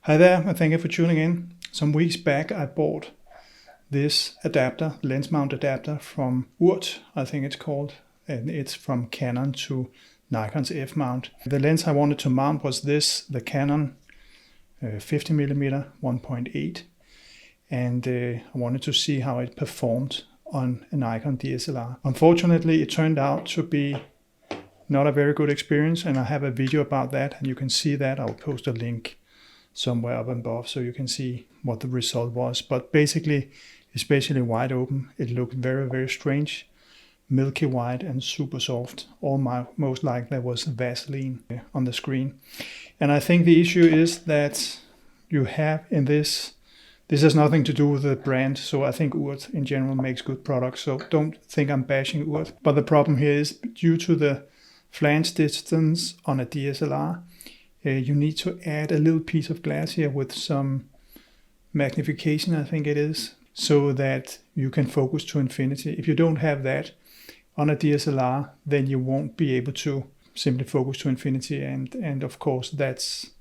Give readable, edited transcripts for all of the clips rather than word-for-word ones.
Hi there, and thank you for tuning in. Some weeks back I bought this adapter, lens mount adapter from URT, I think it's called, and it's from Canon to Nikon's F-mount. The lens I wanted to mount was this, the Canon 50mm 1.8, and I wanted to see how it performed on a Nikon DSLR. Unfortunately, it turned out to be not a very good experience, and I have a video about that, and you can see that. I'll post a link somewhere up above so you can see what the result was. But basically, especially wide open, it looked very, very strange, milky white and super soft. Most likely was Vaseline on the screen. And I think the issue is that you have in this has nothing to do with the brand, so I think URT in general makes good products, so don't think I'm bashing URT. But the problem here is due to the flange distance on a DSLR, you need to add a little piece of glass here with some magnification, I think it is, so that you can focus to infinity. If you don't have that on a DSLR, then you won't be able to simply focus to infinity, and of course that's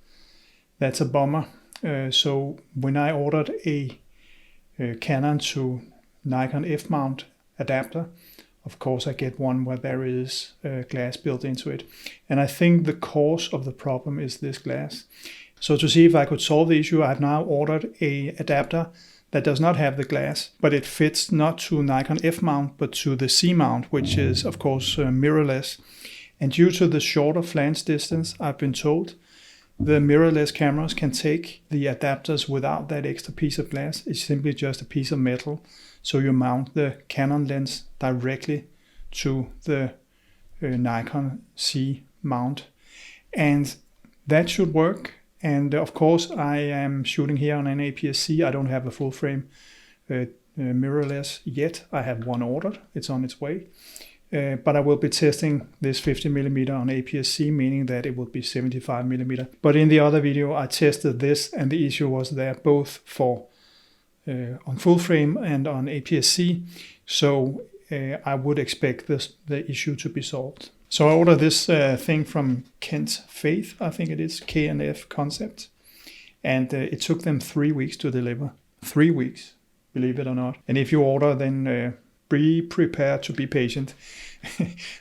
a bummer. So when I ordered a Canon to Nikon F-mount adapter, of course I get one where there is glass built into it. And I think the cause of the problem is this glass. So to see if I could solve the issue, I've now ordered a adapter that does not have the glass, but it fits not to Nikon F-mount, but to the C-mount, which is of course mirrorless. And due to the shorter flange distance, I've been told, the mirrorless cameras can take the adapters without that extra piece of glass. It's simply just a piece of metal. So you mount the Canon lens directly to the Nikon C mount. And that should work. And of course, I am shooting here on an APS-C. I don't have a full frame mirrorless yet. I have one ordered. It's on its way. But I will be testing this 50mm on APS-C, meaning that it will be 75mm. But in the other video, I tested this, and the issue was there both for on full frame and on APS-C. So I would expect the issue to be solved. So I ordered this thing from Kent Faith, I think it is, K&F Concept. And it took them 3 weeks to deliver. 3 weeks, believe it or not. And if you order, then be prepared to be patient.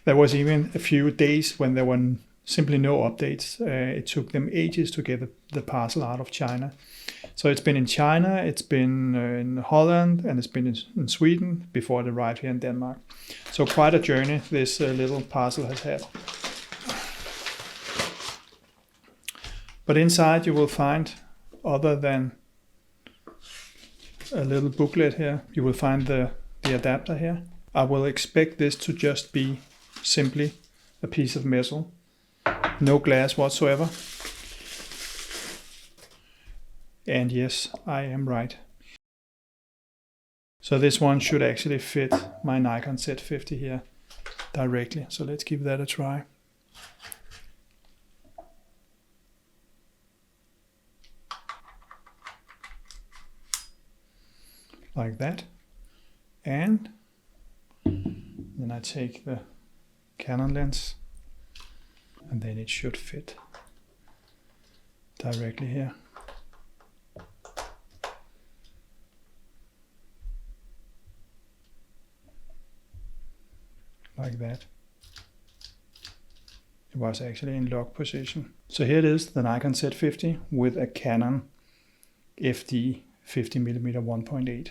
There was even a few days when there were simply no updates. It took them ages to get the parcel out of China. So it's been in China, it's been in Holland, and it's been in Sweden before it arrived here in Denmark. So quite a journey this little parcel has had. But inside you will find, other than a little booklet here, you will find the adapter here. I will expect this to just be simply a piece of metal, no glass whatsoever. And yes, I am right. So this one should actually fit my Nikon Z50 here directly. So let's give that a try. Like that. And then I take the Canon lens, and then it should fit directly here. Like that. It was actually in lock position. So here it is, the Nikon Z50 with a Canon FD 50mm 1.8.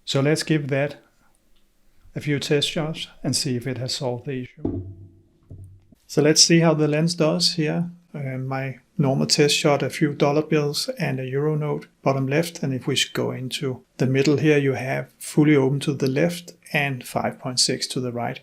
So let's give that a few test shots and see if it has solved the issue. So let's see how the lens does here. My normal test shot, a few dollar bills and a euro note bottom left. And if we go into the middle here, you have fully open to the left and 5.6 to the right.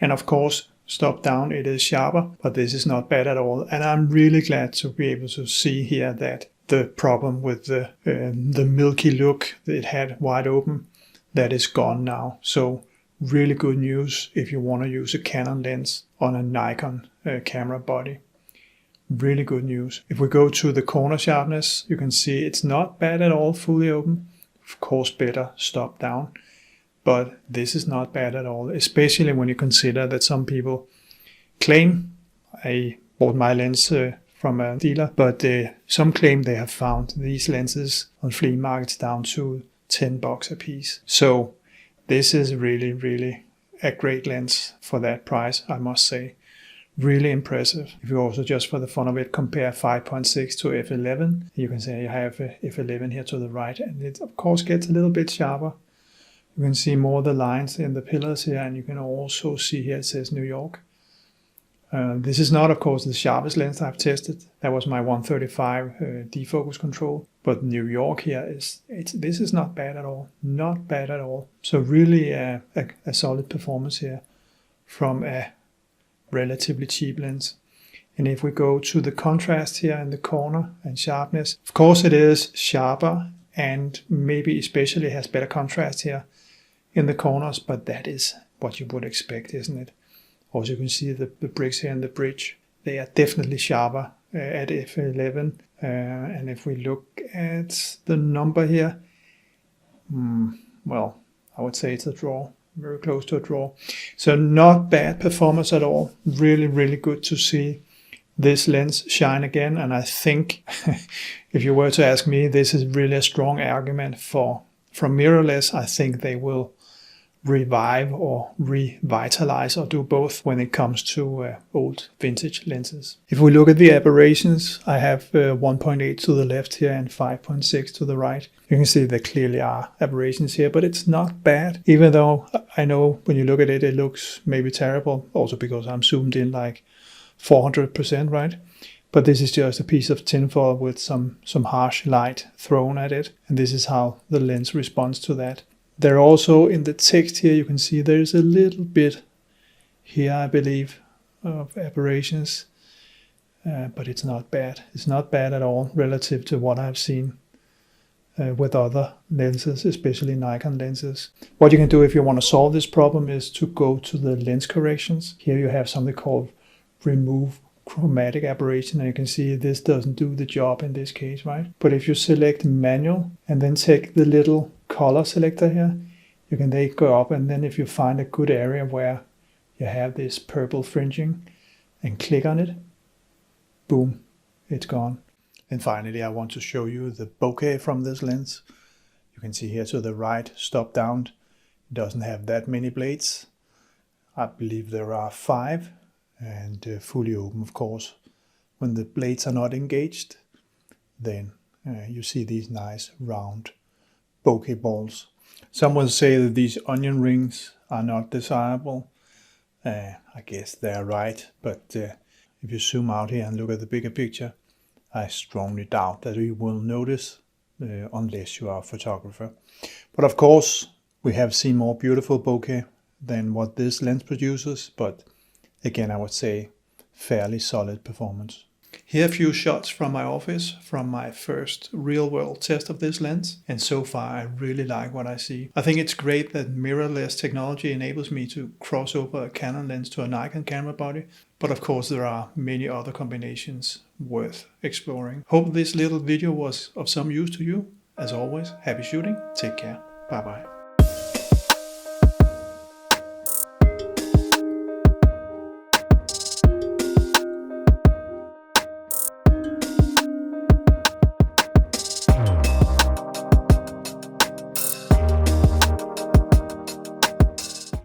And of course, stop down, it is sharper, but this is not bad at all. And I'm really glad to be able to see here that the problem with the milky look that it had wide open, that is gone now. So really good news if you want to use a Canon lens on a Nikon camera body. Really good news. If we go to the corner sharpness, you can see it's not bad at all, fully open. Of course, better stop down. But this is not bad at all, especially when you consider that some people claim, I bought my lens from a dealer, but some claim they have found these lenses on flea markets down to $10 a piece. So this is really, really a great lens for that price, I must say. Really impressive. If you also, just for the fun of it, compare 5.6 to f11, you can say you have f11 here to the right, and it of course gets a little bit sharper. You can see more of the lines in the pillars here, and you can also see here it says New York. This is not, of course, the sharpest lens I've tested. That was my 135 defocus control. But New York here this is not bad at all. Not bad at all. So really a solid performance here from a relatively cheap lens. And if we go to the contrast here in the corner and sharpness, of course it is sharper and maybe especially has better contrast here in the corners, but that is what you would expect, isn't it? Also, you can see the bricks here in the bridge. They are definitely sharper at f11. And if we look at the number here, well, I would say it's a draw. Very close to a draw. So not bad performance at all. Really, really good to see this lens shine again. And I think if you were to ask me, this is really a strong argument from mirrorless. I think they will revive or revitalize or do both when it comes to old vintage lenses. If we look at the aberrations, I have 1.8 to the left here and 5.6 to the right. You can see there clearly are aberrations here, but it's not bad, even though I know when you look at it, it looks maybe terrible, also because I'm zoomed in like 400%, right? But this is just a piece of tinfoil with some harsh light thrown at it, and this is how the lens responds to that. There also in the text here, you can see there's a little bit here, I believe, of aberrations, but it's not bad. It's not bad at all relative to what I've seen with other lenses, especially Nikon lenses. What you can do if you want to solve this problem is to go to the lens corrections. Here you have something called remove chromatic aberration, and you can see this doesn't do the job in this case, right? But if you select manual and then take the little color selector here, you can then go up, and then if you find a good area where you have this purple fringing and click on it, boom, it's gone. And finally, I want to show you the bokeh from this lens. You can see here to the right, stop down. It doesn't have that many blades. I believe there are 5, and fully open, of course. When the blades are not engaged, then you see these nice round bokeh balls. Some will say that these onion rings are not desirable. I guess they're right, but if you zoom out here and look at the bigger picture, I strongly doubt that you will notice unless you are a photographer. But of course, we have seen more beautiful bokeh than what this lens produces, but again, I would say fairly solid performance. Here are a few shots from my office from my first real-world test of this lens, and so far I really like what I see. I think it's great that mirrorless technology enables me to cross over a Canon lens to a Nikon camera body, but of course there are many other combinations worth exploring. Hope this little video was of some use to you. As always, happy shooting, take care, bye bye.